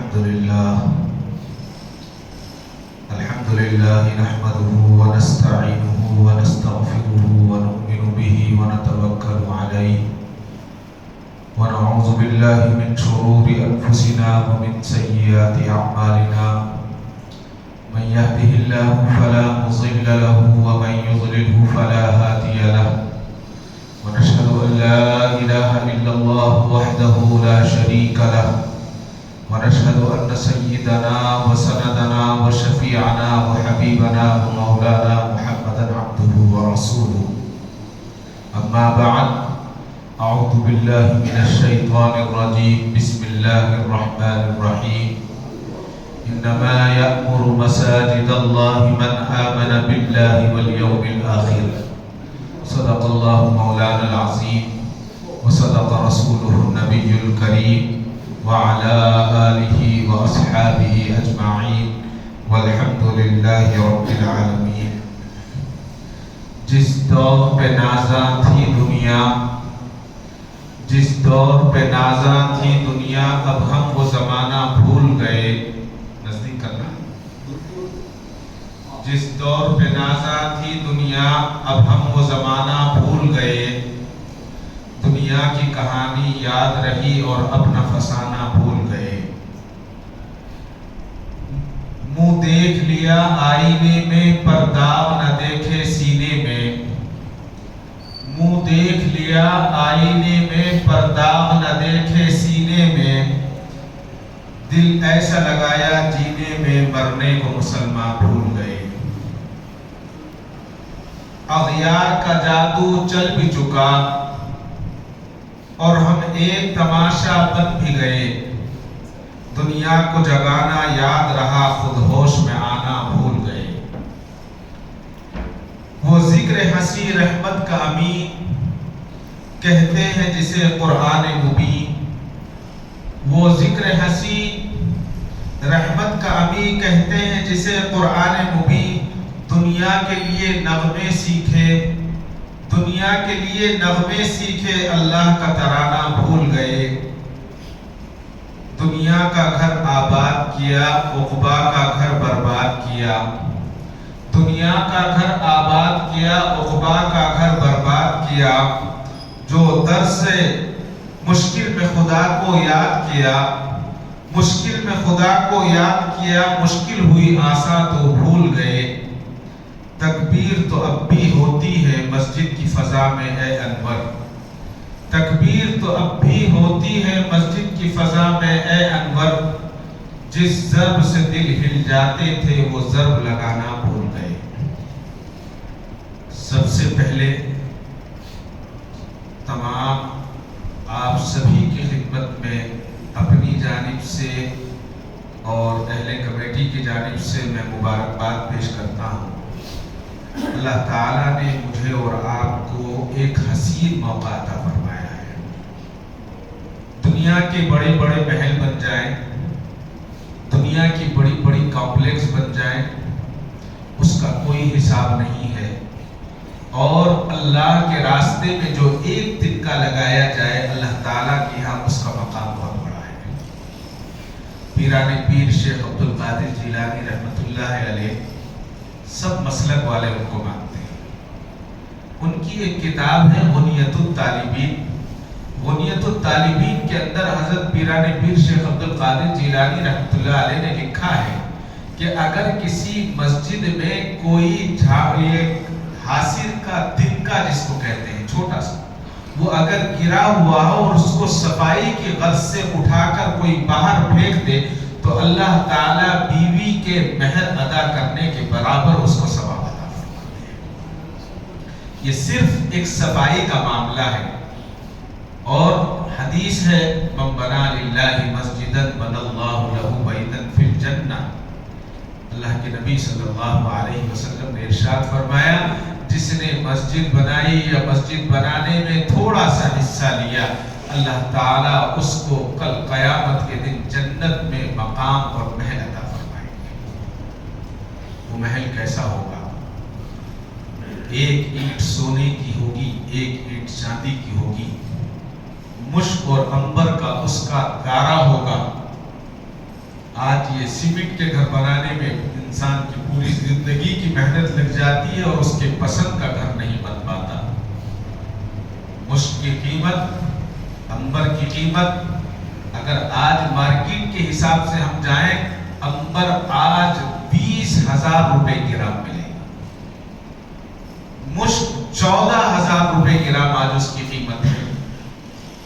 الحمد لله نحمده ونستعينه ونستغفره ونؤمن به ونتوكل عليه ونعوذ بالله من شرور أنفسنا ومن سيئات أعمالنا من يهده الله فلا مضل له ومن يضلله فلا هادي له ونشهد أن لا إله إلا الله وحده لا شريك له ونشهد أن سيدنا وسندنا وشفيعنا وحبيبنا ومولانا محمدا عبده ورسوله أما بعد أعوذ بالله من الشيطان الرجيم بسم الله الرحمن الرحيم إنما يأمر مساجد الله من آمن بالله واليوم الآخر صدق الله مولانا العظيم وصدق رسوله النبي الكريم وعلى آله وأصحابه أجمعين والحمد لله رب العالمين۔ جس دور پہ نازاں تھی دنیا، جس دور پہ نازاں تھی دنیا، اب ہم وہ زمانہ بھول گئے۔ نزدیک کرنا۔ جس دور پہ نازاں تھی دنیا، اب ہم وہ زمانہ بھول گئے۔ دنیا کی کہانی یاد رہی اور اپنا فسانہ بھول گئے۔ منہ دیکھ لیا آئینے میں پر داغ نہ دیکھے سینے میں، منہ دیکھ لیا آئینے میں پر داغ نہ دیکھے سینے میں، دل ایسا لگایا جینے میں مرنے کو مسلمان بھول گئے۔ اغیار کا جادو چل بھی چکا اور ہم ایک تماشا بن بھی گئے، دنیا کو جگانا یاد رہا خود ہوش میں آنا بھول گئے۔ وہ ذکر ہنسی رحمت کا امین کہتے ہیں جسے قرآن مبین، وہ ذکر ہنسی رحمت کا امین کہتے ہیں جسے قرآن مبین، دنیا کے لیے نغمے سیکھے، دنیا کے لیے نغمے سیکھے، اللہ کا ترانہ بھول گئے۔ دنیا کا گھر آباد کیا، عقبا کا گھر برباد کیا، دنیا کا گھر آباد کیا، عقبا کا گھر برباد کیا۔ جو در سے مشکل میں خدا کو یاد کیا، مشکل میں خدا کو یاد کیا، مشکل ہوئی آساں تو بھول گئے۔ تکبیر تو اب بھی ہوتی ہے مسجد کی فضا میں اے انور، تکبیر تو اب بھی ہوتی ہے مسجد کی فضا میں اے انور، جس ضرب سے دل ہل جاتے تھے وہ ضرب لگانا بھول گئے۔ سب سے پہلے تمام آپ سبھی کی خدمت میں اپنی جانب سے اور اہل کمیٹی کی جانب سے میں مبارکباد پیش کرتا ہوں۔ اللہ تعالیٰ نے مجھے اور آپ کو ایک حسین موقع عطا فرمایا ہے۔ دنیا کے بڑے بڑے محل بن جائیں، دنیا کی بڑی بڑی کمپلیکس بن جائیں، اس کا کوئی حساب نہیں ہے، اور اللہ کے راستے میں جو ایک دن کا لگایا جائے اللہ تعالیٰ کے یہاں اس کا مقام بہت بڑا ہے۔ پیران پیر شیخ عبد القادر جیلانی رحمۃ اللہ علیہ، سب مسلک والے ان کو مانتے ہیں۔ ان کی ایک کتاب ہے غنیۃ الطالبین، غنیۃ الطالبین کے اندر حضرت پیران پیر شیخ عبد القادر جیلانی رحمۃ اللہ علیہ نے لکھا ہے کہ اگر کسی مسجد میں کوئی حاصل کا دن کا جس کو کہتے ہیں چھوٹا سا، وہ اگر گرا ہوا ہو اور اس کو صفائی کی غرض سے اٹھا کر کوئی باہر پھینک دے تو اللہ تعالیٰ بیوی کے مہر ادا کرنے کے برابر اس کو ثواب عطا فرماتے ہیں۔ یہ صرف ایک صفائی کا معاملہ ہے، اور حدیث ہے من بنا للہ مسجدا بنى اللہ لہ بیتا فی الجنہ، اللہ کے نبی صلی اللہ علیہ وسلم نے ارشاد فرمایا جس نے مسجد بنائی یا مسجد بنانے میں تھوڑا سا حصہ لیا، اللہ تعالیٰ اس کو کل قیامت کے دن جنت میں مقام اور محل عطا فرمائیں گے۔ وہ محل کیسا ہوگا؟ ایک اینٹ سونے کی ہوگی، ایک اینٹ چاندی کی ہوگی، مشک اور عنبر کا اس کا گارا ہوگا، آج یہ سیمنٹ کے گھر بنانے میں انسان کی پوری زندگی کی محنت لگ جاتی ہے اور اس کے پسند کا گھر نہیں بن پاتا. مشک کی قیمت، عنبر کی قیمت، اگر آج مارکیٹ کے حساب سے ہم جائیں، عنبر آج 20,000 روپے گرام ملے گا. مشک 14,000 روپے گرام آج اس کی قیمت ہے.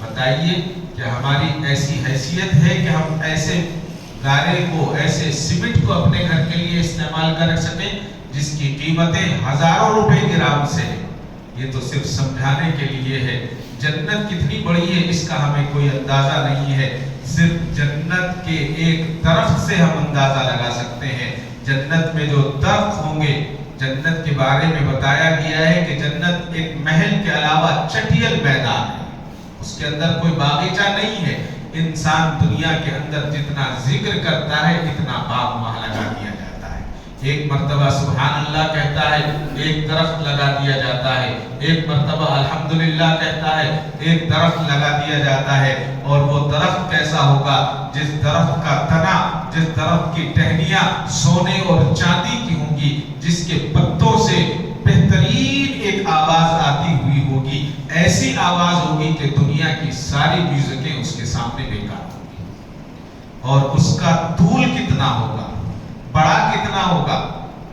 بتائیے کہ ہماری ایسی حیثیت ہے کہ ہم ایسے گارے کو، ایسے سیمنٹ کو اپنے گھر کے لیے استعمال کر سکیں جس کی قیمتیں ہزاروں روپے گرام سے ہیں. یہ تو صرف سمجھانے کے لیے ہے. جنت کتنی بڑی ہے اس کا ہمیں کوئی اندازہ نہیں ہے. صرف جنت کے ایک درخت سے ہم اندازہ لگا سکتے ہیں. جنت میں جو درخت ہوں گے، جنت کے بارے میں بتایا گیا ہے کہ جنت ایک محل کے علاوہ چٹیل میدان ہے. اس کے اندر کوئی باغیچہ نہیں ہے. انسان دنیا کے اندر جتنا ذکر کرتا ہے اتنا باغ وہاں لگا دیا جاتا ہے. ایک مرتبہ سبحان اللہ کہتا ہے، ایک درخت لگا دیا جاتا ہے. ایک مرتبہ الحمدللہ کہتا ہے، ایک درخت لگا دیا جاتا ہے. اور وہ درخت کیسا ہوگا؟ جس درخت کا تنا، جس درخت کی ٹہنیاں سونے اور چاندی کی ہوں گی، جس کے پتوں سے بہترین ایک آواز آتی ہوئی ہوگی. ایسی آواز ہوگی کہ دنیا کی ساری میوزکیں اس کے سامنے بیکار ہوگی. اور اس کا طول کتنا ہوگا، بڑا کتنا ہوگا؟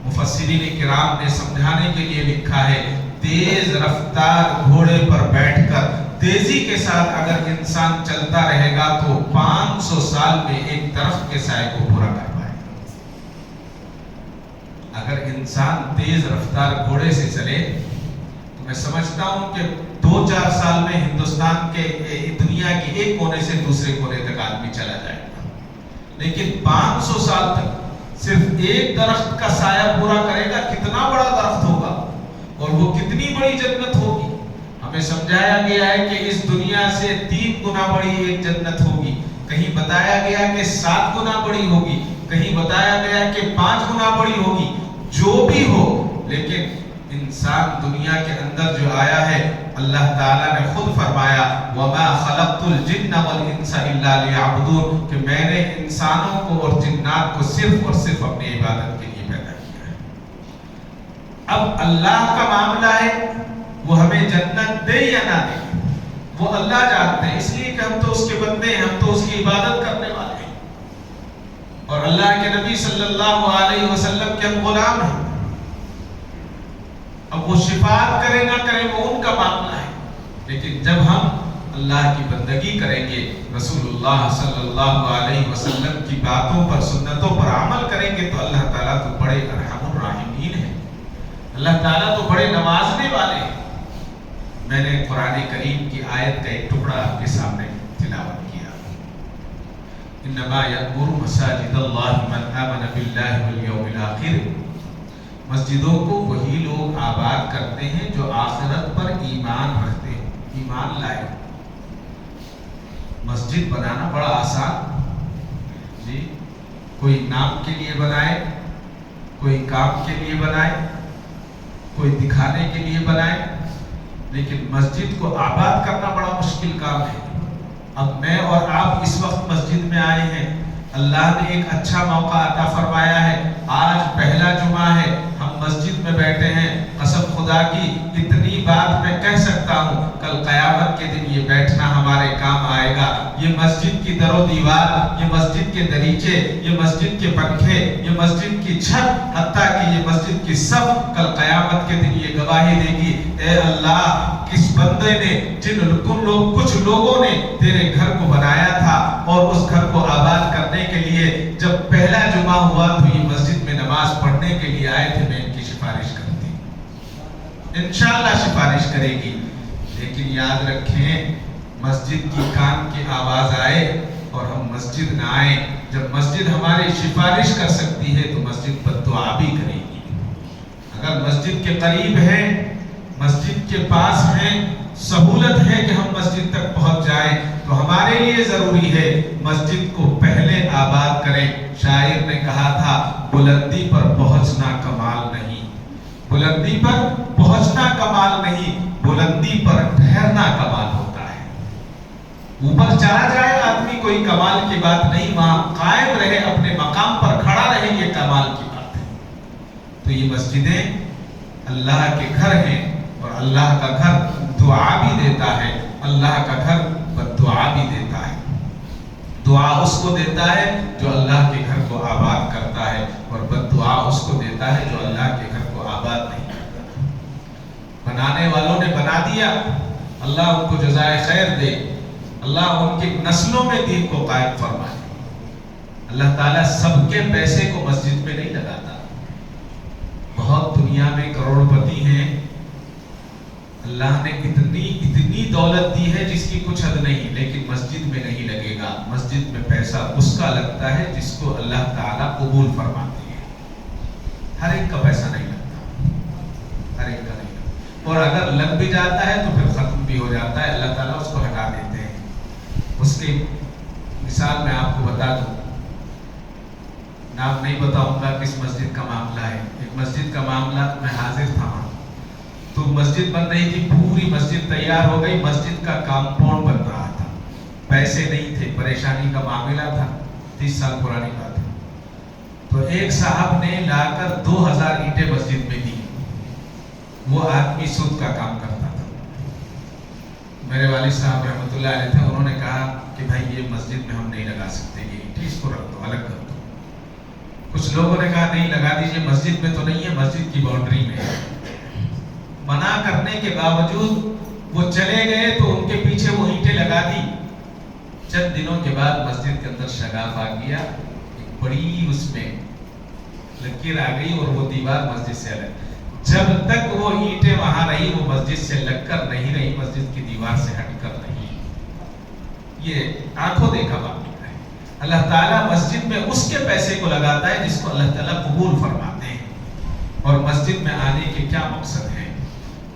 مفسرین کرام نے سمجھانے کے لیے لکھا ہے، تیز رفتار گھوڑے پر بیٹھ کر تیزی کے ساتھ اگر انسان چلتا رہے گا تو 500 سال میں ایک درخت کے سائے کو پورا کر پائے گا. اگر انسان تیز رفتار گھوڑے سے چلے تو میں سمجھتا ہوں کہ 2-4 سال میں ہندوستان کے دنیا کے ایک کونے سے دوسرے کونے تک آدمی چلا جائے گا. لیکن 500 سال تک صرف ایک درخت کا سایہ پورا کرے گا. کتنا بڑا درخت ہوگا اور وہ کتنی بڑی جنت ہوگی. ہمیں سمجھایا گیا ہے کہ اس دنیا سے 3 گنا بڑی ایک جنت ہوگی. کہیں بتایا گیا کہ 7 گنا بڑی ہوگی، کہیں بتایا گیا کہ 5 گنا بڑی ہوگی. جو بھی ہو، لیکن انسان دنیا کے اندر جو آیا ہے، اللہ تعالیٰ نے خود فرمایا وَمَا خَلَقْتُ الْجِنَّ وَالْإِنسَ إِلَّا لِيَعْبُدُونَ، کہ میں نے انسانوں کو اور جنات کو صرف اور صرف اپنی عبادت کے لیے پیدا کیا ہے. اب اللہ کا معاملہ ہے، وہ ہمیں جنت دے یا نہ دے وہ اللہ جانتے ہیں. اس لیے کہ ہم تو اس کے بندے ہیں، ہم تو اس کی عبادت کرنے والے ہیں اور اللہ کے نبی صلی اللہ علیہ وسلم کے ہم غلام ہیں. اب وہ شفاعت کرے نہ کرے وہ ان کا معاملہ ہے، لیکن جب ہم اللہ کی بندگی کریں گے، رسول اللہ صلی اللہ علیہ وسلم کی باتوں پر، سنتوں پر عمل کریں گے تو اللہ تعالیٰ تو بڑے ارحم الراحمین ہیں. اللہ تعالیٰ تو بڑے نوازنے والے ہیں. میں نے قرآن کریم کی آیت کا ایک ٹکڑا آپ کے سامنے تلاوت کیا. انما یأمر مساجد اللہ من آمن باللہ والیوم الآخر. مسجدوں کو وہی لوگ آباد کرتے ہیں جو آخرت پر ایمان رکھتے ہیں، ایمان لائے. مسجد بنانا بڑا آسان جی، کوئی نام کے لیے بنائے، کوئی کام کے لیے بنائے، کوئی دکھانے کے لیے بنائے، لیکن مسجد کو آباد کرنا بڑا مشکل کام ہے. اب میں اور آپ اس وقت مسجد میں آئے ہیں، اللہ نے ایک اچھا موقع عطا فرمایا ہے. آج پہلا جمعہ ہے، ہم مسجد میں بیٹھے ہیں. قسم خدا کی اتنی بات میں کہہ سکتا ہوں، کل قیامت کے دن یہ بیٹھنا ہمارے کام آئے گا. یہ مسجد کی در و دیوار، یہ مسجد کے دریچے، یہ مسجد کے پنکھے، یہ مسجد کی چھت، حتیٰ کہ یہ مسجد کی صف کل قیامت کے دن یہ گواہی دے گی، اے اللہ کس بندے نے، کچھ لوگوں نے تیرے گھر کو بنایا تھا اور اس گھر کو آباد کرنے کے لیے جب پہلا جمعہ ہوا تو یہ مسجد میں نماز پڑھنے کے لیے آئے تھے. میں ان کی سفارش کرتی، انشاءاللہ سفارش کرے گی. لیکن یاد رکھیں، مسجد کی کان کی آواز آئے اور ہم مسجد نہ آئیں. جب مسجد ہماری سفارش کر سکتی ہے تو مسجد بد دعا بھی کرے گی. اگر مسجد کے قریب ہے، مسجد کے پاس ہیں، سہولت ہے کہ ہم مسجد تک پہنچ جائیں تو ہمارے لیے ضروری ہے مسجد کو پہلے آباد کریں. شاعر نے کہا تھا بلندی پر پہنچنا کمال نہیں، بلندی پر پہنچنا کمال نہیں، بلندی پر ٹھہرنا کمال ہوتا ہے. اوپر چلا جائے آدمی کوئی کمال کی بات نہیں، وہاں قائم رہے اپنے تو یہ مسجدیں اللہ کے گھر ہیں، اور اللہ کا گھر دعا بھی دیتا ہے، اللہ کا گھر بددعا بھی دیتا ہے۔ دعا اس کو دیتا ہے جو اللہ کے گھر کو آباد کرتا ہے، اور بددعا اس کو دیتا ہے جو اللہ کے گھر کو آباد نہیں کرتا۔ بنانے والوں نے بنا دیا، اللہ ان کو جزائے خیر دے، اللہ ان کی نسلوں میں دین کو قائم فرمائے۔ اللہ تعالیٰ سب کے پیسے کو مسجد میں نہیں لگاتا۔ بہت دنیا میں کروڑ پتی ہیں، اللہ نے اتنی دولت دی ہے جس کی کچھ حد نہیں، لیکن مسجد میں نہیں لگے گا۔ مسجد میں پیسہ اس کا لگتا ہے جس کو اللہ تعالیٰ قبول فرماتے ہیں۔ ہر ایک کا پیسہ نہیں لگتا، ہر ایک کا نہیں لگتا، اور اگر لگ بھی جاتا ہے تو پھر ختم بھی ہو جاتا ہے، اللہ تعالیٰ اس کو ہٹا دیتے ہیں۔ اس کی مثال میں آپ کو بتا دوں، نام نہیں بتاؤں گا کس مسجد کا معاملہ ہے۔ ایک مسجد کا معاملہ، میں حاضر تھا وہاں، تو مسجد بن رہی تھی، پوری مسجد تیار ہو گئی، مسجد کا کمپاؤنڈ بن رہا تھا، پیسے نہیں تھے، پریشانی کا معاملہ تھا، 30 سال پرانی بات ہے۔ تو ایک صاحب نے لا کر 2000 اینٹیں مسجد میں دی۔ وہ آدمی سود کا کام کرتا تھا، میرے والد صاحب رحمۃ اللہ علیہ تھے، انہوں نے کہا کہ بھائی یہ مسجد میں ہم نہیں لگا سکتے، یہ اینٹیں اس کو رکھ دو، الگ کر دو۔ کچھ لوگوں نے کہا نہیں لگا دیجئے، مسجد میں تو نہیں ہے، مسجد کی باؤنڈری میں ہے۔ منع کرنے کے باوجود وہ چلے گئے تو ان کے پیچھے وہ اینٹیں لگا دی۔ چند دنوں کے بعد مسجد کے اندر شگاف آ گیا، ایک بڑی اس میں لکیر آ گئی، اور وہ دیوار مسجد سے الگ۔ جب تک وہ اینٹیں وہاں رہی، وہ مسجد سے لگ کر نہیں رہی، مسجد کی دیوار سے ہٹ کر نہیں۔ یہ آنکھوں دیکھا واقعہ ہے۔ اللہ تعالیٰ مسجد میں اس کے پیسے کو لگاتا ہے جس کو اللہ تعالیٰ قبول فرماتے ہیں۔ اور مسجد میں آنے کے کیا مقصد ہے؟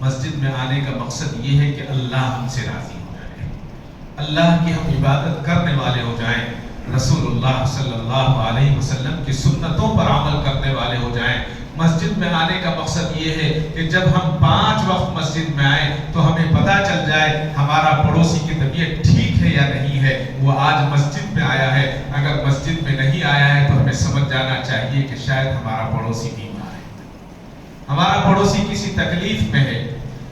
مسجد میں آنے کا مقصد یہ ہے کہ اللہ ہم سے راضی ہو جائے، اللہ کی ہم عبادت کرنے والے ہو جائیں، رسول اللہ صلی اللہ علیہ وسلم کی سنتوں پر عمل کرنے والے ہو جائیں۔ مسجد میں آنے کا مقصد یہ ہے کہ جب ہم 5 وقت مسجد میں آئیں تو ہمیں پتہ چل جائے ہمارا پڑوسی کی طبیعت ٹھیک ہے یا نہیں ہے، وہ آج مسجد میں آیا ہے۔ اگر مسجد میں نہیں آیا ہے تو ہمیں سمجھ جانا چاہیے کہ شاید ہمارا پڑوسی بیمار ہے، ہمارا پڑوسی کسی تکلیف میں ہے۔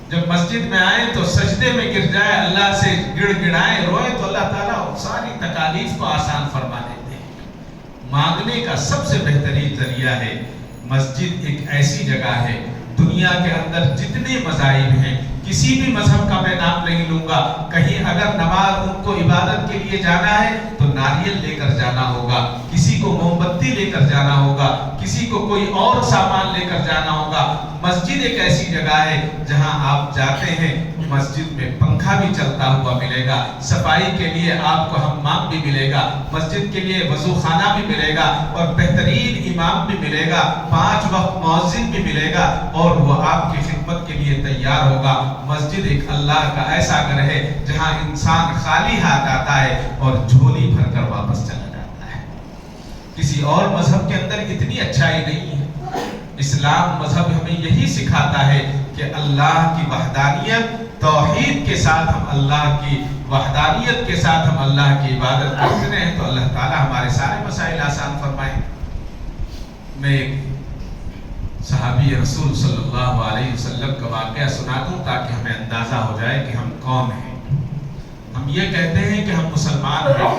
جب مسجد میں آئیں تو سجدے میں گر جائے، اللہ سے گڑ گڑائیں، روئیں، تو اللہ تعالیٰ ساری تکالیف کو آسان فرما دیتے ہیں۔ مانگنے کا سب سے بہترین ذریعہ ہے۔ مسجد ایک ایسی جگہ ہے، دنیا کے اندر جتنے مذاہب ہیں، کسی بھی مذہب کا میں نام نہیں لوں گا، کہیں اگر نماز ان کو عبادت کے لیے جانا ہے تو ناریل لے کر جانا ہوگا، کسی کو موم بتی لے کر جانا ہوگا، کسی کو کوئی اور سامان لے کر جانا ہوگا۔ مسجد ایک ایسی جگہ ہے جہاں آپ جاتے ہیں، مسجد میں پنکھا بھی چلتا ہوا ملے گا، صفائی کے لیے آپ کو حمام بھی ملے گا، مسجد کے لیے وضو خانہ بھی ملے گا، اور بہترین امام بھی ملے گا، 5 وقت مؤذن بھی ملے گا، اور وہ آپ کی خدمت کے لیے تیار ہوگا۔ مسجد ایک اللہ کا ایسا گھر ہے جہاں انسان خالی ہاتھ آتا ہے اور جھولی بھر کر واپس چلا جاتا ہے۔ کسی اور مذہب کے اندر اتنی اچھائی نہیں ہے۔ اسلام مذہب ہمیں یہی سکھاتا ہے کہ اللہ کی وحدانیت، توحید کے ساتھ ہم اللہ کی وحدانیت کے ساتھ ہم اللہ کی عبادت کرتے ہیں تو اللہ تعالیٰ ہمارے سارے مسائل آسان فرمائے۔ میں ایک صحابی رسول صلی اللہ علیہ وسلم کا واقعہ سنا دوں تاکہ ہمیں اندازہ ہو جائے کہ ہم کون ہیں۔ ہم یہ کہتے ہیں کہ ہم مسلمان ہیں۔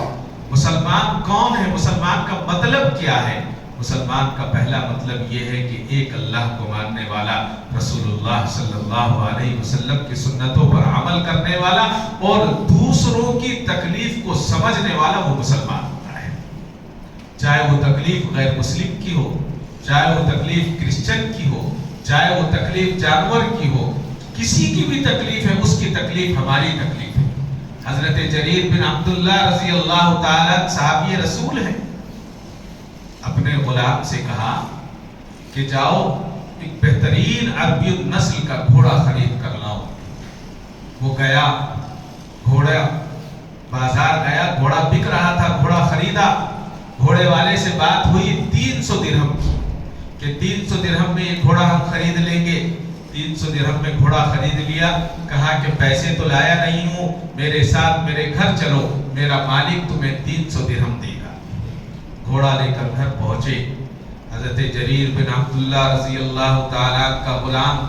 مسلمان کون ہے؟ مسلمان کا مطلب کیا ہے؟ مسلمان کا پہلا مطلب یہ ہے کہ ایک اللہ کو ماننے والا، رسول اللہ صلی اللہ علیہ وسلم کی سنتوں پر عمل کرنے والا، اور دوسروں کی تکلیف کو سمجھنے والا، وہ مسلمان ہوتا ہے۔ چاہے وہ تکلیف غیر مسلم کی ہو، چاہے وہ تکلیف کرسچن کی ہو، چاہے وہ تکلیف جانور کی ہو، کسی کی بھی تکلیف ہے، اس کی تکلیف ہماری تکلیف ہے۔ حضرت جریر بن عبداللہ رضی اللہ تعالیٰ صحابی رسول ہیں، اپنے غلام سے کہا کہ جاؤ ایک بہترین عربی نسل کا گھوڑا خرید کر لاؤ۔ وہ گیا، گھوڑا بازار گیا، گھوڑا بک رہا تھا، گھوڑا خریدا۔ گھوڑے والے سے بات ہوئی 300 درہم کی کہ 300 درہم میں یہ گھوڑا ہم خرید لیں گے۔ 300 درہم میں گھوڑا خرید لیا۔ کہا کہ پیسے تو لایا نہیں ہوں، میرے ساتھ میرے گھر چلو، میرا مالک تمہیں 300 درہم دے گا۔ گھوڑا لے کر گھر پہنچے، حضرت جریر بن عبداللہ رضی اللہ تعالیٰ کا غلام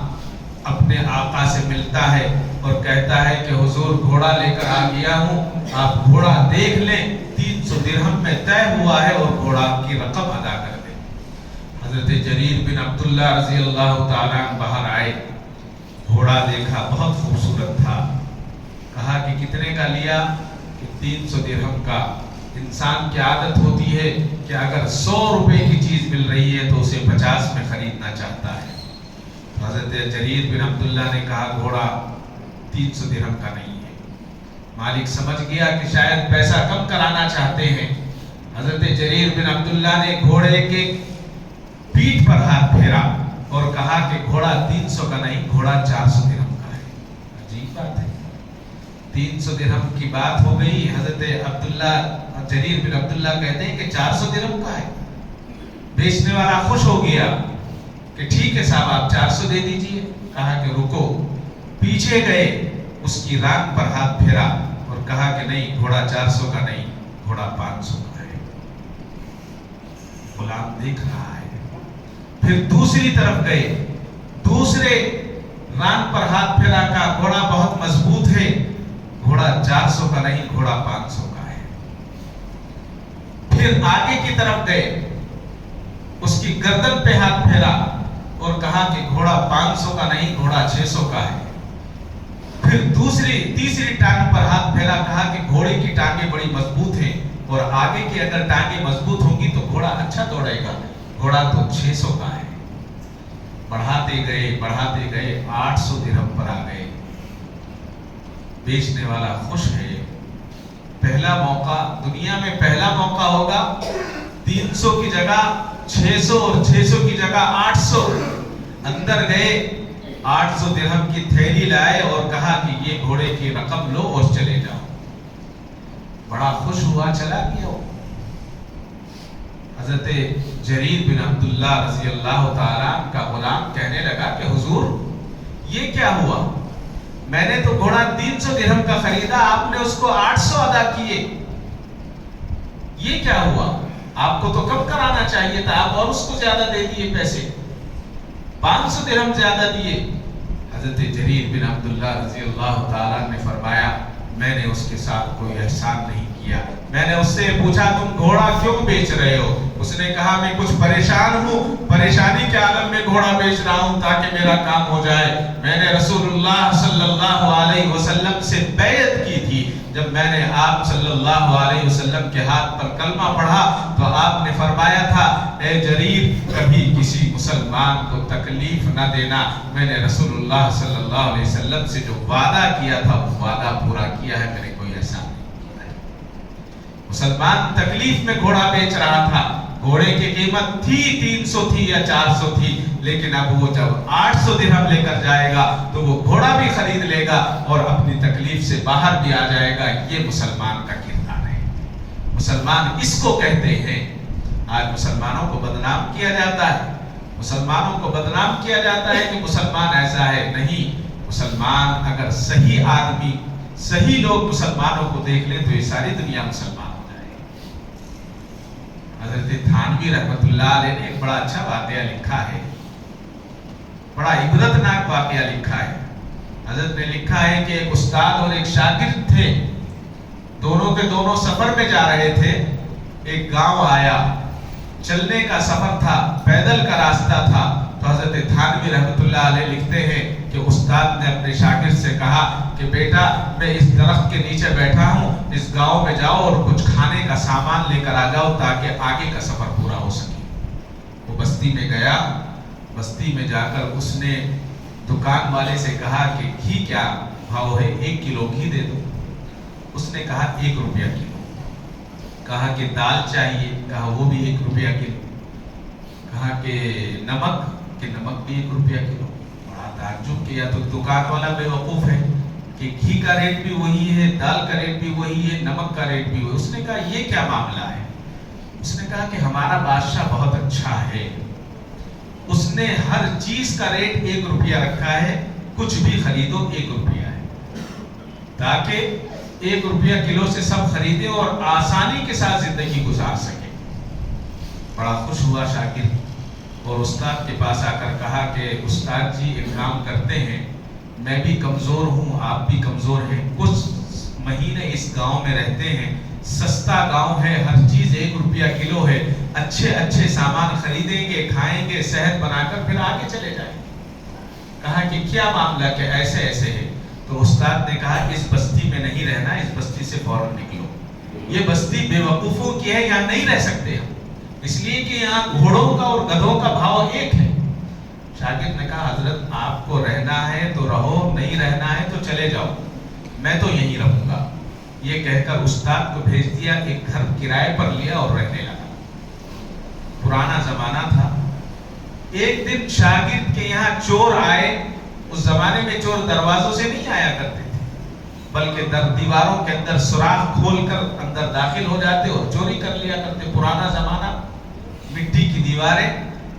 اپنے آقا سے ملتا ہے اور کہتا ہے کہ حضور گھوڑا لے کر آ گیا ہوں، آپ گھوڑا دیکھ لیں، 300 درہم میں طے ہوا ہے اور گھوڑا کی رقم ادا کر دیں۔ حضرت جریر بن عبداللہ رضی اللہ تعالیٰ باہر آئے، گھوڑا دیکھا، بہت خوبصورت تھا، کہا کہ کتنے کا لیا؟ کہ 300 درہم کا۔ انسان کی عادت ہوتی ہے کہ اگر 100 روپے کی چیز مل رہی ہے تو اسے 50 میں خریدنا چاہتا ہے۔ حضرت جریر بن عبداللہ نے کہا گھوڑا 300 درہم کا نہیں ہے۔ مالک سمجھ گیا کہ شاید پیسہ کم کرانا چاہتے ہیں۔ حضرت جریر بن عبداللہ نے گھوڑے کے پیٹھ پر ہاتھ پھیرا اور کہا کہ گھوڑا 300 کا نہیں، گھوڑا 400 درہم کا ہے۔ عجیب بات ہے، 300 درہم کی بات ہو گئی، حضرت جریر بن عبداللہ کہتے ہیں کہ 400 درہم کا ہے۔ بیچنے والا خوش ہو گیا کہ ٹھیک ہے صاحب، آپ 400 دے دیجئے۔ کہا کہ رکو، پیچھے گئے، اس کی ران پر ہاتھ پھیرا اور کہا کہ نہیں، گھوڑا 400 کا نہیں، گھوڑا 500 کا ہے۔ غلام دیکھ رہا ہے۔ پھر دوسری طرف گئے، دوسرے ران پر ہاتھ پھیرا، کہا گھوڑا بہت مضبوط ہے، گھوڑا 400 کا نہیں، گھوڑا 500 کا ہے۔ پھر آگے کی طرف گئے، اس کی گردن پہ ہاتھ پھیرا اور کہا کہ گھوڑا 500 کا نہیں، گھوڑا 600 کا ہے۔ پھر تیسری ٹانگ پر ہاتھ پھیرا، کہا کہ گھوڑے کی ٹانگیں بڑی مضبوط ہیں اور آگے کی اگر ٹانگیں مضبوط ہوں گی تو گھوڑا اچھا دوڑے گا، گھوڑا تو 600 کا ہے۔ بڑھاتے گئے 800 درہم پر آ گئے۔ بیچنے والا خوش ہے، پہلا موقع، دنیا میں پہلا موقع ہوگا، 300 کی جگہ 600 اور 600 کی جگہ 800۔ اندر گئے، 800 درہم کی تھیلی لائے اور کہا کہ یہ گھوڑے کی رقم لو اور چلے جاؤ۔ بڑا خوش ہوا، چلا گیا۔ حضرت جریر بن عبداللہ رضی اللہ تعالیٰ کا غلام کہنے لگا کہ حضور یہ کیا ہوا؟ میں نے تو گھوڑا 300 درہم کا خریدا، آپ نے اس کو 800 ادا کیے، یہ کیا ہوا؟ آپ کو تو کم کرانا چاہیے تھا، آپ اور اس کو زیادہ دے دیے پیسے، 500 درہم زیادہ دیے۔ حضرت جریر بن عبداللہ رضی اللہ تعالیٰ نے فرمایا میں نے اس کے ساتھ کوئی احسان نہیں کیا۔ میں نے اس سے پوچھا تم گھوڑا کیوں بیچ رہے ہو؟ اس نے کہا میں کچھ پریشان ہوں، پریشانی کے عالم میں گھوڑا بیچ رہا ہوں تاکہ میرا کام ہو جائے۔ میں نے رسول اللہ صلی اللہ علیہ وسلم سے بیعت کی تھی، جب میں نے آپ صلی اللہ علیہ وسلم کے ہاتھ پر کلمہ پڑھا تو آپ نے فرمایا تھا اے جریر کبھی کسی مسلمان کو تکلیف نہ دینا۔ میں نے رسول اللہ صلی اللہ علیہ وسلم سے جو وعدہ کیا تھا وہ وعدہ پورا کیا ہے، میں نے کوئی احسان نہیں کیا ہے۔ مسلمان تکلیف میں گھوڑا بیچ رہا تھا، گھوڑے کی قیمت تھی 300 تھی یا 400 تھی، لیکن اب وہ جب 800 درہم لے کر جائے گا تو وہ گھوڑا بھی خرید لے گا اور اپنی تکلیف سے باہر بھی آ جائے گا۔ یہ مسلمان کا کردار ہے، مسلمان اس کو کہتے ہیں۔ آج مسلمانوں کو بدنام کیا جاتا ہے، مسلمانوں کو بدنام کیا جاتا ہے کہ مسلمان ایسا ہے، نہیں۔ مسلمان اگر صحیح آدمی، صحیح لوگ مسلمانوں کو دیکھ لیں تو یہ ساری دنیا مسلمان ہو جائے۔ حضرت تھانوی رحمت اللہ علیہ نے ایک بڑا اچھا واقعہ لکھا ہے، بڑا عبرتناک واقعہ لکھا ہے۔ حضرت نے لکھا ہے کہ ایک استاد اور ایک شاگرد تھے، دونوں کے دونوں سفر میں جا رہے تھے۔ ایک گاؤں آیا، چلنے کا سفر تھا، پیدل کا راستہ تھا، تو حضرت تھانوی رحمت اللہ علیہ لکھتے ہیں کہ استاد نے اپنے شاگرد سے کہا کہ بیٹا میں اس درخت کے نیچے بیٹھا ہوں، اس گاؤں میں جاؤ اور کچھ کھانے کا سامان لے کر آ جاؤ تاکہ آگے کا سفر پورا ہو سکے۔ وہ بستی میں گیا، بستی میں جا کر اس نے دکان والے سے کہا کہ گھی کیا بھاؤ ہے، 1 کلو گھی دے دو۔ اس نے کہا 1 روپیہ کلو۔ کہا کہ دال چاہیے، کہا وہ بھی 1 روپیہ کلو۔ کہا کہ نمک بھی 1 روپیہ کلو۔ بڑا تعجب کیا، تو دکان والا بے وقوف ہے کہ گھی کا ریٹ بھی وہی ہے، دال کا ریٹ بھی وہی ہے، نمک کا ریٹ بھی وہی۔ اس نے کہا یہ کیا معاملہ ہے؟ اس نے کہا کہ ہمارا بادشاہ بہت اچھا ہے، اس نے ہر چیز کا ریٹ 1 روپیہ رکھا ہے، کچھ بھی خریدو 1 روپیہ ہے، تاکہ 1 روپیہ کلو سے سب خریدے اور آسانی کے ساتھ زندگی گزار سکے۔ بڑا خوش ہوا شاگرد، اور استاد کے پاس آ کر کہا کہ استاد جی ایک کام کرتے ہیں، میں بھی کمزور ہوں، آپ بھی کمزور ہیں، کچھ مہینے اس گاؤں میں رہتے ہیں، سستا گاؤں ہے، ہر چیز 1 روپیہ کلو ہے، اچھے اچھے سامان خریدیں گے، کھائیں گے، صحت بنا کر پھر آگے چلے جائیں گے۔ کہا کہ کیا معاملہ کہ ایسے ایسے ہے؟ تو استاد نے کہا کہ اس بستی میں نہیں رہنا، اس بستی سے فوراً نکلو، یہ بستی بے وقوفوں کی ہے، یہاں نہیں رہ سکتے ہم، اس لیے کہ یہاں گھوڑوں کا اور گدھوں کا بھاؤ ایک ہے۔ شاگرد نے کہا حضرت آپ کو رہنا ہے تو رہو، نہیں رہنا ہے تو چلے جاؤ، میں تو یہیں رہوں گا۔ یہ کہہ کر استاد کو بھیج دیا، ایک گھر کرائے پر لیا اور رہنے لگا۔ پرانا زمانہ تھا، ایک دن شاگرد کے یہاں چور آئے۔ اس زمانے میں چور دروازوں سے نہیں آیا کرتے تھے، بلکہ دیواروں کے اندر سوراخ کھول کر اندر داخل ہو جاتے اور چوری کر لیا کرتے۔ پرانا زمانہ، مٹی کی دیواریں۔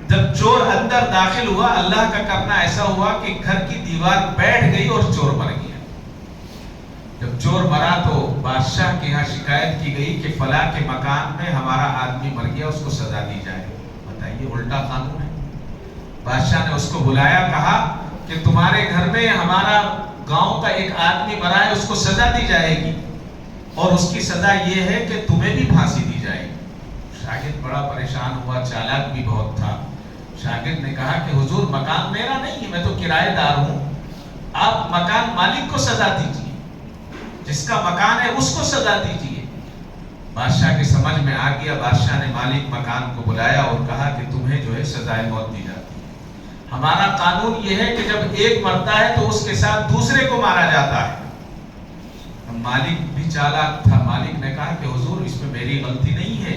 جب چور اندر داخل ہوا، اللہ کا کرنا ایسا ہوا کہ گھر کی دیوار بیٹھ گئی اور چور مر گیا۔ جب چور مرا تو بادشاہ کے یہاں شکایت کی گئی کہ فلاں کے مکان میں ہمارا آدمی مر گیا، اس کو سزا دی جائے۔ بتائیے، الٹا قانون ہے۔ بادشاہ نے اس کو بلایا، کہا کہ تمہارے گھر میں ہمارا گاؤں کا ایک آدمی مرا ہے، اس کو سزا دی جائے گی، اور اس کی سزا یہ ہے کہ تمہیں بھی پھانسی دی جائے گی۔ شاگرد بڑا پریشان ہوا، چالاک بھی بہت تھا۔ شاگرد نے کہا کہ حضور مکان میرا نہیں ہے، میں تو کرایہ دار ہوں، آپ مکان مالک کو سزا دیجیے، جس کا مکان ہے اس کو سزا دیجیے۔ بادشاہ کے سمجھ میں آ گیا۔ بادشاہ نے مالک مکان کو بلایا اور کہا کہ تمہیں جو ہے سزائے موت دی جاتی ہے۔ ہمارا قانون یہ ہے کہ جب ایک مرتا ہے تو اس کے ساتھ دوسرے کو مارا جاتا ہے۔ مالک بھی چالاک تھا، مالک نے کہا کہ حضور اس میں میری غلطی نہیں ہے،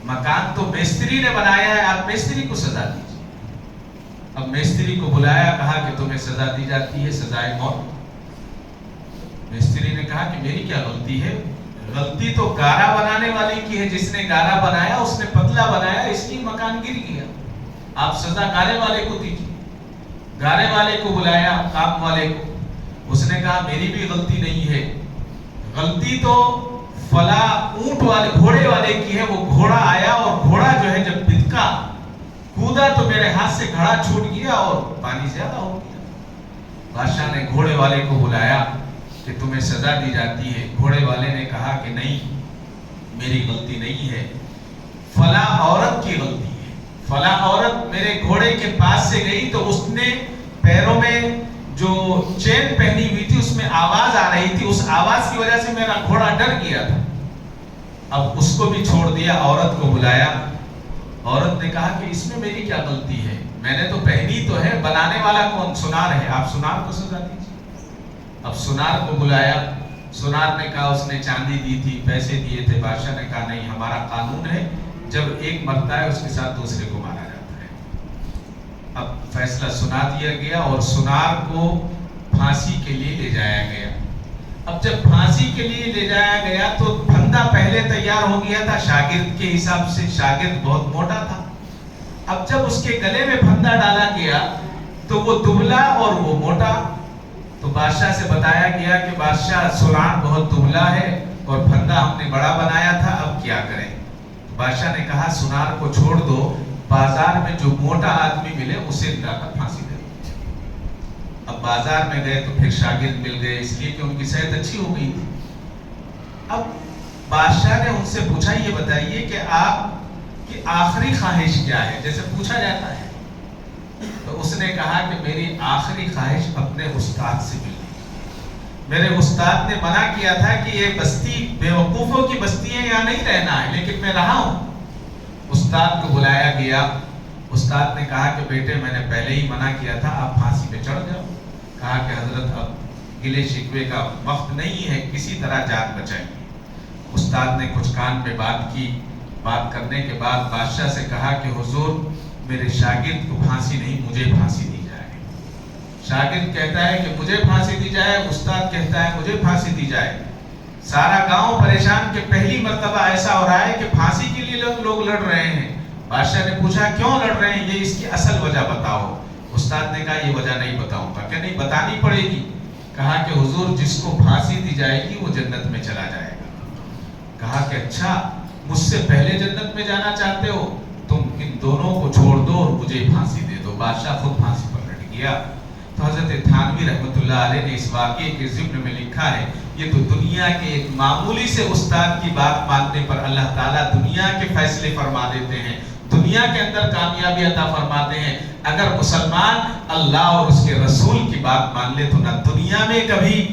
مکان تو مستری نے بنایا ہے، آپ مستری کو سزا دیجیے۔ اب مستری کو بلایا، کہا کہ تمہیں سزا دی جاتی ہے، سزائے موت۔ مستری نے کہا کہ میری کیا غلطی ہے؟ غلطی تو گارا بنانے والے کی ہے، جس نے گارا بنایا اس نے پتلا بنایا، اس لیے مکان گر گیا، آپ سزا گارے والے کو دیجیے۔ گارے والے کو بلایا، کام والے کو، اس نے کہا میری بھی غلطی نہیں ہے، غلطی تو فلاں اونٹ والے گھوڑے والے کی ہے، وہ گھوڑا آیا اور گھوڑا جو ہے جب بتکا کودا تو میرے ہاتھ سے گھڑا چھوٹ گیا اور پانی زیادہ ہو گیا۔ بادشاہ نے گھوڑے والے کو بلایا کہ تمہیں سزا دی جاتی ہے۔ گھوڑے والے نے کہا کہ نہیں، میری غلطی نہیں ہے، فلاں عورت کی غلطی ہے، فلاں عورت میرے گھوڑے کے پاس سے گئی تو اس نے پیروں میں جو چین پہنی ہوئی تھی اس میں آواز آ رہی تھی، اس آواز کی وجہ سے میرا گھوڑا ڈر گیا تھا۔ اب اس کو بھی چھوڑ دیا، عورت کو بلایا۔ عورت نے کہا کہ اس میں میری کیا غلطی ہے، میں نے تو پہنی تو ہے، بنانے والا کون؟ سنار ہے، آپ سنار کو سزا دیجیے۔ اب سنار کو بلایا، سنار نے کہا اس نے چاندی دی تھی، پیسے دیے تھے۔ بادشاہ نے کہا نہیں، ہمارا قانون ہے جب ایک مرتا ہے اس کے ساتھ دوسرے کو مارا جاتا ہے۔ اب فیصلہ سنا دیا گیا اور سنار کو پھانسی کے لیے لے جایا گیا۔ اب جب پھانسی کے لیے لے جایا گیا تو پھندا پہلے تیار ہو گیا تھا، شاگرد کے حساب سے شاگرد بہت موٹا تھا۔ اب جب اس کے گلے میں پھندا ڈالا گیا تو وہ دبلا اور وہ موٹا، تو بادشاہ سے بتایا گیا کہ بادشاہ سنار بہت دبلا ہے اور پھندا ہم نے بڑا بنایا تھا، اب کیا کریں؟ بادشاہ نے کہا سنار کو چھوڑ دو، بازار میں جو موٹا آدمی ملے اسے لا کر پھانسی دے دو۔ اب بازار میں گئے تو پھر شاگرد مل گئے، اس لیے کہ ان کی صحت اچھی ہو گئی تھی۔ اب بادشاہ نے ان سے پوچھا یہ بتائیے کہ آپ کی آخری خواہش کیا ہے، جیسے پوچھا جاتا ہے۔ تو اس نے کہا کہ میری آخری خواہش اپنے استاد سے ملنی۔ میرے استاد نے منع کیا تھا کہ یہ بستی بے وقوفوں کی بستی ہے، یہاں نہیں رہنا ہے، لیکن میں رہا ہوں۔ استاد کو بلایا گیا، استاد نے کہا کہ بیٹے میں نے پہلے ہی منع کیا تھا، آپ پھانسی پہ چڑھ جاؤ۔ کہا کہ حضرت اب گلے شکوے کا وقت نہیں ہے، کسی طرح جان بچائیں۔ استاد نے کچھ کان پہ بات کی، بات کرنے کے بعد بادشاہ سے کہا کہ حضور میرے شاگرد کو پھانسی نہیں، مجھے پھانسی دی جائے۔ شاگرد کہتا ہے کہ مجھے پھانسی دی جائے، استاد کہتا ہے مجھے پھانسی دی جائے۔ سارا گاؤں پریشان کہ پہلی مرتبہ ایسا ہو رہا ہے کہ پھانسی کے لیے لوگ لڑ رہے ہیں۔ بادشاہ نے پوچھا کیوں لڑ رہے ہیں، یہ اس کی اصل وجہ بتاؤ۔ استاد نے کہا یہ وجہ نہیں بتاؤں گا۔ کہ نہیں بتانی پڑے گی۔ کہا کہ حضور جس کو پھانسی دی جائے گی وہ جنت میں چلا جائے گا۔ کہا کہ اچھا، مجھ سے پہلے جنت میں جانا چاہتے ہو، تم ان دونوں کو چھوڑ دو اور مجھے پھانسی دے دو. بادشاہ خود پھانسی پر لٹ گیا. تو حضرت تھانوی رحمۃ اللہ علیہ نے اس واقعے کے ضمن میں لکھا ہے یہ تو دنیا کے ایک معمولی سے استاد کی بات ماننے پر اللہ تعالیٰ دنیا کے فیصلے فرما دیتے ہیں, دنیا کے اندر کامیابی عطا فرماتے ہیں. اگر مسلمان اللہ اور اس کے رسول کی بات مان لے تو نہ دنیا میں کبھی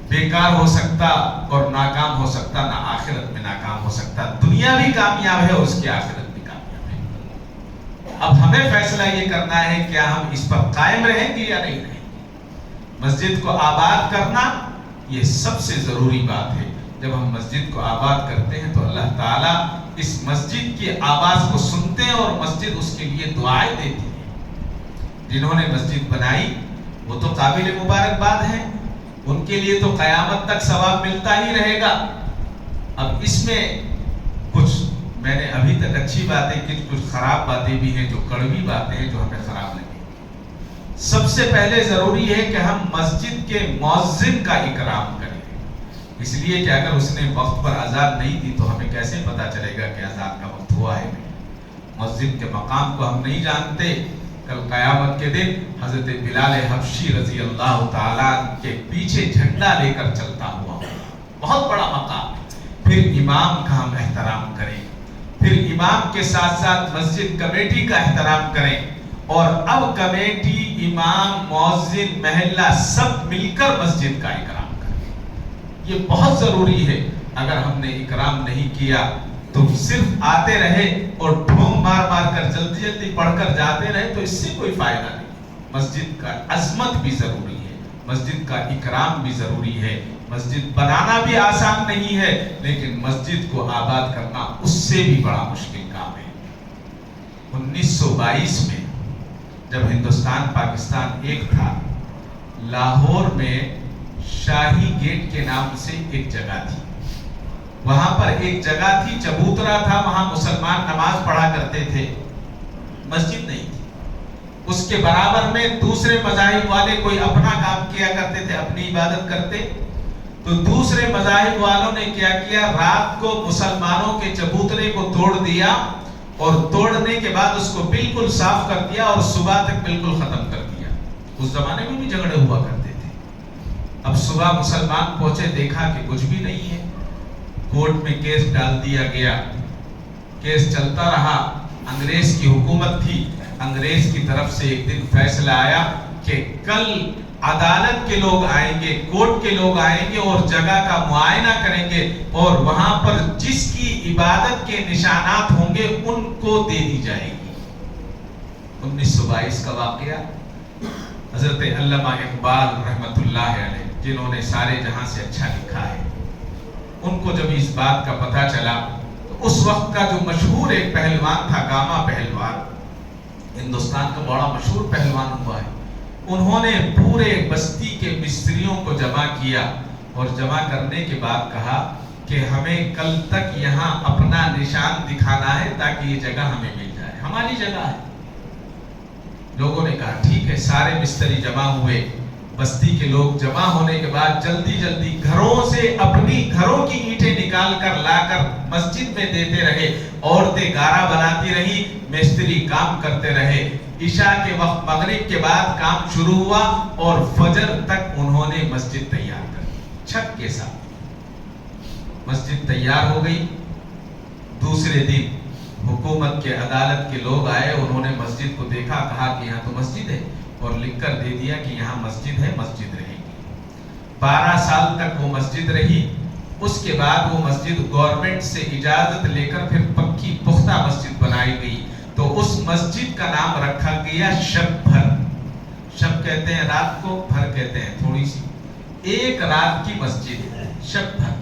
بیکار ہو سکتا اور ناکام ہو سکتا, نہ آخرت میں ناکام ہو سکتا. دنیا بھی کامیاب ہے اور اس کی آخرت بھی کامیاب ہے. اب ہمیں فیصلہ یہ کرنا ہے کیا ہم اس پر قائم رہیں گے یا نہیں رہیں گے. مسجد کو آباد کرنا یہ سب سے ضروری بات ہے. جب ہم مسجد کو آباد کرتے ہیں تو اللہ تعالیٰ اس مسجد کی آواز کو سنتے ہیں اور مسجد اس کے لیے دعائیں دیتی ہے. جنہوں نے مسجد بنائی وہ تو قابل مبارکباد ہیں, ان کے لیے تو قیامت تک ثواب ملتا ہی رہے گا. اب اس میں کچھ میں نے ابھی تک اچھی باتیں کی, کچھ خراب باتیں بھی ہیں, جو کڑوی باتیں ہیں جو ہمیں خراب لگیں. سب سے پہلے ضروری ہے کہ ہم مسجد کے مؤذن کا اکرام کریں, اس لیے کہ اگر اس نے وقت پر اذان نہیں دی تو ہمیں کیسے پتا چلے گا کہ اذان کا وقت ہوا ہے. مسجد کے مقام کو ہم نہیں جانتے. کل قیامت کے دن حضرت بلال حبشی رضی اللہ تعالیٰ کے پیچھے جھنڈا لے کر چلتا ہوا, بہت بڑا مقام. پھر امام کا ہم احترام کریں, پھر امام کے ساتھ ساتھ مسجد کمیٹی کا احترام کریں, اور اب کمیٹی, امام, مؤذن, محلہ سب مل کر مسجد کا اکرام کریں. یہ بہت ضروری ہے. اگر ہم نے اکرام نہیں کیا تو صرف آتے رہے اور ڈھونگ مار مار کر جلدی جلدی پڑھ کر جاتے رہے تو اس سے کوئی فائدہ نہیں. مسجد کا عظمت بھی ضروری ہے, مسجد کا اکرام بھی ضروری ہے. مسجد بنانا بھی آسان نہیں ہے, لیکن مسجد کو آباد کرنا اس سے بھی بڑا مشکل کام ہے. 1922 میں جب ہندوستان پاکستان ایک تھا, لاہور میں شاہی گیٹ کے نام سے ایک جگہ تھی. وہاں پر ایک جگہ تھی, چبوترا تھا, وہاں مسلمان نماز پڑھا کرتے تھے, مسجد نہیں تھی. اس کے برابر میں دوسرے مذاہب والے کوئی اپنا کام کیا کرتے تھے, اپنی عبادت کرتے. تو دوسرے مذاہب والوں نے کیا کیا, رات کو مسلمانوں کے چبوترے کو توڑ دیا, اور توڑنے کے بعد اس کو بالکل صاف کر دیا اور صبح تک بالکل ختم کر دیا. اس زمانے میں بھی جھگڑے ہوا کرتے تھے. اب صبح مسلمان پہنچے, دیکھا کہ کچھ بھی نہیں ہے. کورٹ میں کیس ڈال دیا گیا, کیس چلتا رہا. انگریز کی حکومت تھی, انگریز کی طرف سے ایک دن فیصلہ آیا کہ کل عدالت کے لوگ آئیں گے, کورٹ کے لوگ آئیں گے اور جگہ کا معائنہ کریں گے, اور وہاں پر جس کی عبادت کے نشانات ہوں گے ان کو دے دی جائے گی. 1922 کا واقعہ. حضرت علامہ اقبال رحمۃ اللہ علیہ, جنہوں نے سارے جہاں سے اچھا لکھا ہے, ان کو جب اس بات کا پتہ چلا تو اس وقت کا جو مشہور ایک پہلوان تھا, گاما پہلوان, ہندوستان کا بڑا مشہور پہلوان ہوا ہے, انہوں نے پورے بستی کے مستریوں کو جمع کیا, اور جمع کرنے کے بعد کہا کہ ہمیں کل تک یہاں اپنا نشان دکھانا ہے تاکہ یہ جگہ ہمیں مل جائے, ہماری جگہ ہے. لوگوں نے کہا ٹھیک ہے. سارے مستری جمع ہوئے. بستی کے لوگ جمع ہونے کے بعد جلدی جلدی گھروں سے اپنی گھروں کی اینٹیں نکال کر لا کر مسجد میں دیتے رہے. عورتیں گارا بناتی رہی, مستری کام کرتے رہے. عشاء کے وقت, مغرب کے بعد کام شروع ہوا اور فجر تک انہوں نے مسجد تیار کر دی. چھت کے ساتھ مسجد تیار ہو گئی. دوسرے دن حکومت کے, عدالت کے لوگ آئے, انہوں نے مسجد کو دیکھا, کہا کہ یہاں تو مسجد ہے, اور لکھ کر دے دیا کہ یہاں مسجد ہے, مسجد رہے گی. 12 سال تک وہ مسجد رہی. اس کے بعد وہ مسجد گورنمنٹ سے اجازت لے کر پھر پکی پختہ مسجد بنائی گئی. تو اس مسجد کا نام رکھا گیا شب بھر. شب کہتے ہیں رات کو, بھر کہتے ہیں تھوڑی سی, ایک رات کی مسجد ہے شب بھر.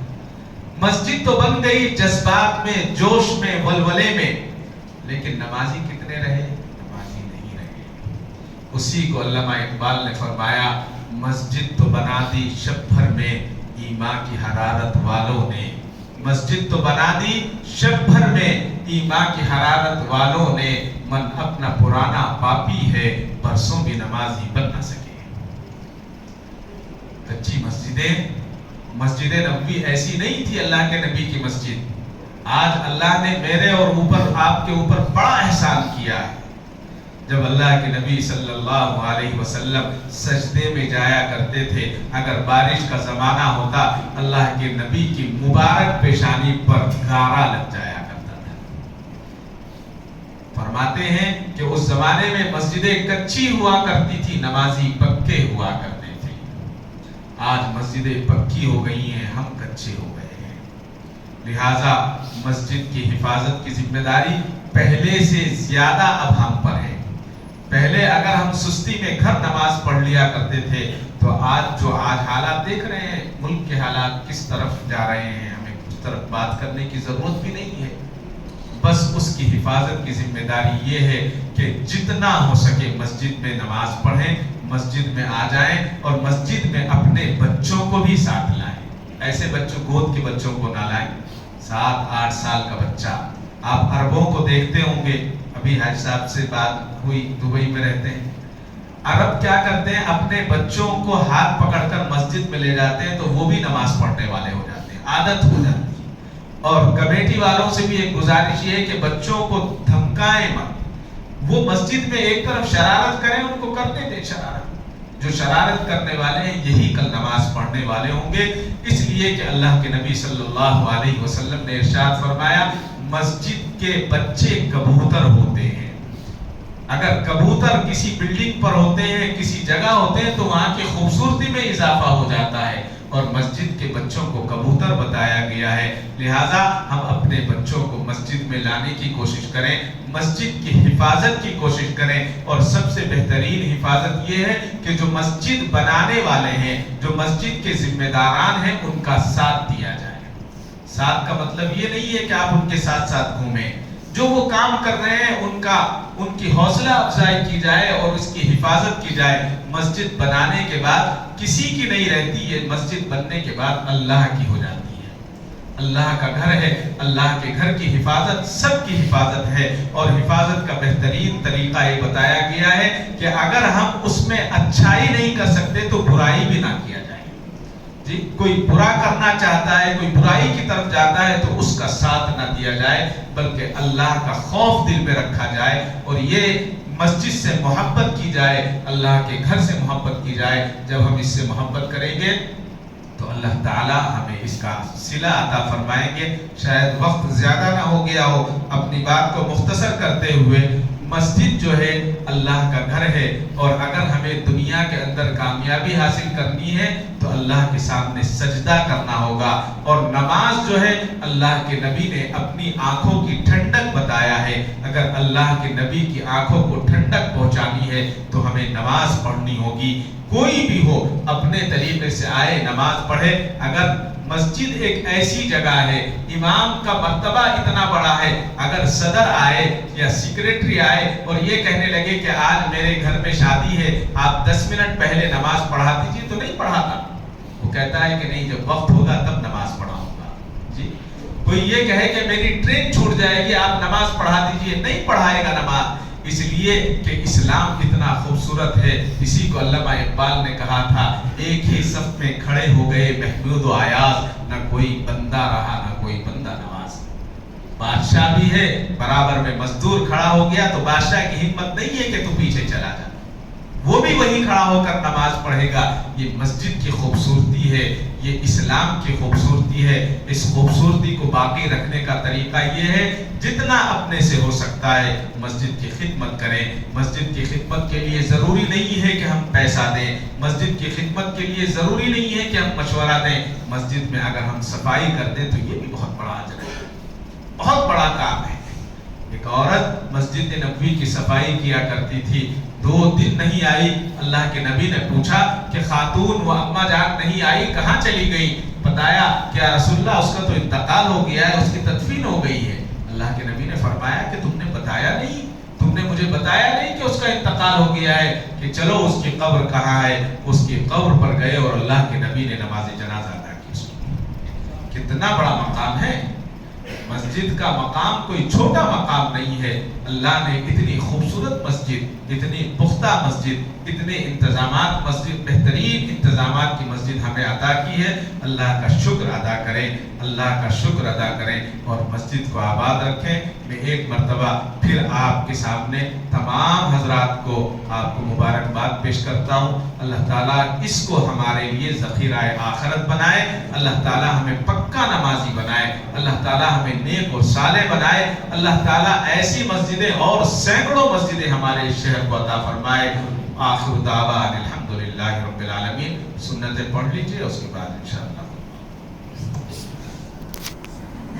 مسجد تو بن گئی جذبات میں, جوش میں, ولولے میں, لیکن نمازی کتنے رہے؟ نمازی نہیں رہے. اسی کو علامہ اقبال نے فرمایا, مسجد تو بنا دی شب بھر میں ایمان کی حرارت والوں نے. مسجد تو بنا دی شب بھر میں ایمان کی حرارت والوں نے. من اپنا پرانا پاپی ہے, برسوں بھی نمازی بن نہ سکے. کچی مسجدیں, مسجد نبوی ایسی نہیں تھی اللہ کے نبی کی مسجد. آج اللہ نے میرے اور آپ کے اوپر بڑا احسان کیا ہے. جب اللہ کے نبی صلی اللہ علیہ وسلم سجدے میں جایا کرتے تھے، اگر بارش کا زمانہ ہوتا اللہ کے نبی کی مبارک پیشانی پر گارا لگ جایا کرتا تھا۔ فرماتے ہیں کہ اس زمانے میں مسجدیں کچی ہوا کرتی تھی، نمازی پکے ہوا کرتے تھے۔ آج مسجدیں پکی ہو گئی ہیں، ہم کچے ہو گئے ہیں، لہٰذا مسجد کی حفاظت کی ذمہ داری پہلے سے زیادہ اب ہم پر ہے۔ پہلے اگر ہم سستی میں گھر نماز پڑھ لیا کرتے تھے تو آج حالات دیکھ رہے ہیں، ملک کے حالات کس طرف جا رہے ہیں، ہمیں اس طرف بات کرنے کی ضرورت بھی نہیں ہے۔ بس اس کی حفاظت کی ذمہ داری یہ ہے کہ جتنا ہو سکے مسجد میں نماز پڑھیں، مسجد میں آ جائیں اور مسجد میں اپنے بچوں کو بھی ساتھ لائیں۔ ایسے بچوں، گود کے بچوں کو نہ لائیں۔ 7-8 سال کا بچہ، آپ عربوں کو دیکھتے ہوں گے، ابھی حاج صاحب سے بات ہوئی، دبئی میں رہتے ہیں۔ عرب کیا کرتے ہیں، اپنے بچوں کو ہاتھ پکڑ کر مسجد میں لے جاتے ہیں تو وہ بھی نماز پڑھنے والے ہو جاتے ہیں، عادت ہو جاتی ہے۔ اور کمیٹی والوں سے بھی ایک گزارش یہ ہے کہ بچوں کو دھمکائیں مت، وہ مسجد میں ایک طرف شرارت کریں، ان کو کرنے دیں شرارت۔ جو شرارت کرنے والے ہیں یہی کل نماز پڑھنے والے ہوں گے، اس لیے کہ اللہ کے نبی صلی اللہ علیہ وسلم نے ارشاد فرمایا مسجد کے بچے کبوتر ہوتے ہیں۔ اگر کبوتر کسی بلڈنگ پر ہوتے ہیں، کسی جگہ ہوتے ہیں تو وہاں کی خوبصورتی میں اضافہ ہو جاتا ہے، اور مسجد کے بچوں کو کبوتر بتایا گیا ہے۔ لہٰذا ہم اپنے بچوں کو مسجد میں لانے کی کوشش کریں، مسجد کی حفاظت کی کوشش کریں، اور سب سے بہترین حفاظت یہ ہے کہ جو مسجد بنانے والے ہیں، جو مسجد کے ذمہ داران ہیں، ان کا ساتھ دیا جائے۔ ساتھ کا مطلب یہ نہیں ہے کہ آپ ان کے ساتھ ساتھ گھومیں، جو وہ کام کر رہے ہیں ان کی حوصلہ افزائی کی جائے اور اس کی حفاظت کی جائے۔ مسجد بنانے کے بعد کسی کی نہیں رہتی، یہ مسجد بننے کے بعد اللہ کی ہو جاتی ہے۔ اللہ کا گھر ہے، اللہ کے گھر کی حفاظت سب کی حفاظت ہے، اور حفاظت کا بہترین طریقہ یہ بتایا گیا ہے کہ اگر ہم اس میں اچھائی نہیں کر سکتے تو برائی بھی نہ کیا جائے۔ جی، کوئی برا کرنا چاہتا ہے، کوئی برائی کی طرف جاتا ہے تو اس کا ساتھ نہ دیا جائے، بلکہ اللہ کا خوف دل میں رکھا جائے، اور یہ مسجد سے محبت کی جائے، اللہ کے گھر سے محبت کی جائے۔ جب ہم اس سے محبت کریں گے تو اللہ تعالیٰ ہمیں اس کا صلہ عطا فرمائیں گے۔ شاید وقت زیادہ نہ ہو گیا ہو، اپنی بات کو مختصر کرتے ہوئے، مسجد جو ہے اللہ کا گھر ہے، اور اگر ہمیں دنیا کے اندر کامیابی حاصل کرنی ہے تو اللہ کے سامنے سجدہ کرنا ہوگا، اور نماز جو ہے اللہ کے نبی نے اپنی آنکھوں کی ٹھنڈک بتایا ہے۔ اگر اللہ کے نبی کی آنکھوں کو ٹھنڈک پہنچانی ہے تو ہمیں نماز پڑھنی ہوگی۔ کوئی بھی ہو اپنے طریقے سے آئے، نماز پڑھے۔ اگر مسجد ایک ایسی جگہ ہے، امام کا مرتبہ اتنا بڑا ہے، اگر صدر آئے یا سیکریٹری آئے اور یہ کہنے لگے کہ آج میرے گھر میں شادی ہے، آپ 10 منٹ پہلے نماز پڑھا دیجیے، تو نہیں پڑھاتا، وہ کہتا ہے کہ نہیں، جب وقت ہوگا تب نماز پڑھاؤں گا۔ جی، کوئی یہ کہے کہ میری ٹرین چھوٹ جائے گی، آپ نماز پڑھا دیجیے، نہیں پڑھائے گا نماز، اس لیے کہ اسلام اتنا خوبصورت ہے۔ اسی کو علامہ اقبال نے کہا تھا، ایک ہی صف میں کھڑے ہو گئے محمود و ایاز، نہ کوئی بندہ رہا نہ کوئی بندہ نواز۔ بادشاہ بھی ہے، برابر میں مزدور کھڑا ہو گیا تو بادشاہ کی ہمت نہیں ہے کہ تو پیچھے چلا جا، وہ بھی وہی کھڑا ہو کر نماز پڑھے گا۔ یہ مسجد کی خوبصورتی ہے، یہ اسلام کی خوبصورتی ہے۔ اس خوبصورتی کو باقی رکھنے کا طریقہ یہ ہے جتنا اپنے سے ہو سکتا ہے مسجد کی خدمت کریں۔ مسجد کی خدمت کے لیے ضروری نہیں ہے کہ ہم پیسہ دیں، مسجد کی خدمت کے لیے ضروری نہیں ہے کہ ہم مشورہ دیں۔ مسجد میں اگر ہم صفائی کر دیں تو یہ بھی بہت بڑا اجر ہے، بہت بڑا کام ہے۔ ایک عورت مسجد نبوی کی صفائی کیا کرتی تھی، 2 دن نہیں آئی۔ اللہ کے نبی نے پوچھا کہ خاتون وہ اماں جان نہیں آئی، کہاں چلی گئی؟ بتایا کہ یا رسول اللہ اس کا تو انتقال ہو گیا ہے، اس کی تدفین ہو گئی ہے۔ اللہ کے نبی نے فرمایا کہ تم نے بتایا نہیں، تم نے مجھے بتایا نہیں کہ اس کا انتقال ہو گیا ہے، کہ چلو اس کی قبر کہاں ہے۔ اس کی قبر پر گئے اور اللہ کے نبی نے نماز جنازہ ادا کی۔ کتنا بڑا مقام ہے، مسجد کا مقام کوئی چھوٹا مقام نہیں ہے. اللہ نے اتنی خوبصورت مسجد، اتنی پختہ مسجد، اتنے انتظامات مسجد، بہترین انتظامات کی مسجد ہمیں عطا کی ہے. اللہ کا شکر ادا کریں، اللہ کا شکر ادا کریں اور مسجد کو آباد رکھیں. میں ایک مرتبہ پھر آپ کے سامنے تمام حضرات کو آپ کو مبارکباد پیش کرتا ہوں. اللہ تعالیٰ اس کو ہمارے لیے ذخیرہ آخرت بنائے. اللہ تعالیٰ ہمیں پکا نمازی بنائے. اللہ تعالیٰ ہمیں نیک اور صالح بنائے. اللہ تعالیٰ ایسی مسجدیں اور سینکڑوں مسجدیں ہمارے شہر کو عطا فرمائے. آخر دعوانا الحمدللہ رب العالمین. سنتیں پڑھ لیجئے، اس کے بعد انشاءاللہ